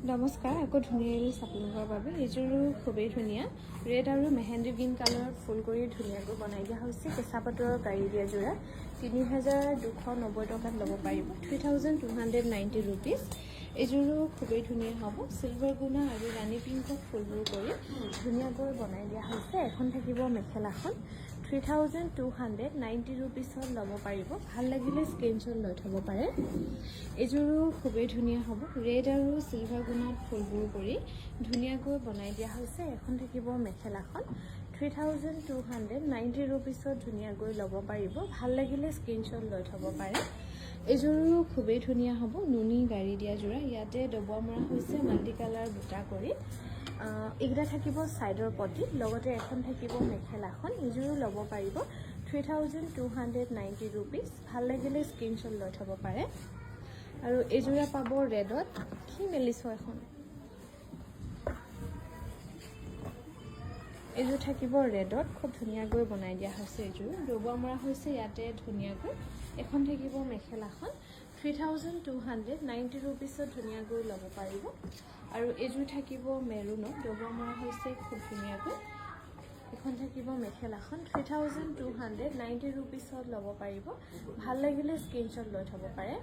নমস্কাৰ, আকৌ ধুনীয়া এৰি আপোনালোকৰ বাবে এইযোৰো খুবেই ধুনীয়া ৰেড আৰু মেহেন্দি গ্ৰীণ কালাৰত ফুল কৰি ধুনীয়াকৈ বনাই দিয়া হৈছে। কেঁচা পাটৰ গাড়ী দিয়া যোৰা ৩,২৯০ টকাত ল'ব পাৰিব, 3,290 ৰুপিজ। এইযোৰো খুবেই ধুনীয়া হ'ব। চিলভাৰ গুণা আৰু ৰাণী পিংকত ফুলবোৰ কৰি ধুনীয়াকৈ বনাই দিয়া হৈছে। এখন থাকিব মেখেলাখন 3,290 ৰুপিছত ল'ব পাৰিব। ভাল লাগিলে স্ক্ৰীনশ্বট লৈ থ'ব পাৰে। এইযোৰো খুবেই ধুনীয়া হ'ব। ৰেড আৰু চিলভাৰ গুণত ফুলবোৰ কৰি ধুনীয়াকৈ বনাই দিয়া হৈছে। এখন থাকিব মেখেলাখন 3,290 ৰুপিছত ধুনীয়াকৈ ল'ব পাৰিব। ভাল লাগিলে স্ক্ৰীনশ্বট লৈ থ'ব পাৰে। এইযোৰো খুবেই ধুনীয়া হ'ব। নুনি গাড়ী দিয়া যোৰা, ইয়াতে ডবোৱা মৰা হৈছে মাল্টি কালাৰ বুটা কৰি। এইকেইটা থাকিব ছাইডৰ পটি, লগতে এখন থাকিব মেখেলাখন। এইযোৰো ল'ব পাৰিব 3,290 ৰুপিজ। ভাল লাগিলে স্ক্ৰীনশ্বট লৈ থ'ব পাৰে। আৰু এইযোৰা পাব ৰেডত। কি মেলিছোঁ এখন, এইযোৰ থাকিব ৰেডত। খুব ধুনীয়াকৈ বনাই দিয়া হৈছে। এইযোৰ ডবোৱা মৰা হৈছে ইয়াতে ধুনীয়াকৈ। এখন থাকিব মেখেলাখন 3,290 ৰুপিছত ধুনীয়াকৈ ল'ব পাৰিব। আৰু এইযোৰ থাকিব মেৰুনত, ডবোৱা মৰা হৈছে খুব ধুনীয়াকৈ। এখন থাকিব মেখেলাখন 3,290 ৰুপিছত ল'ব পাৰিব। ভাল লাগিলে স্ক্ৰীনশ্বট লৈ থ'ব পাৰে।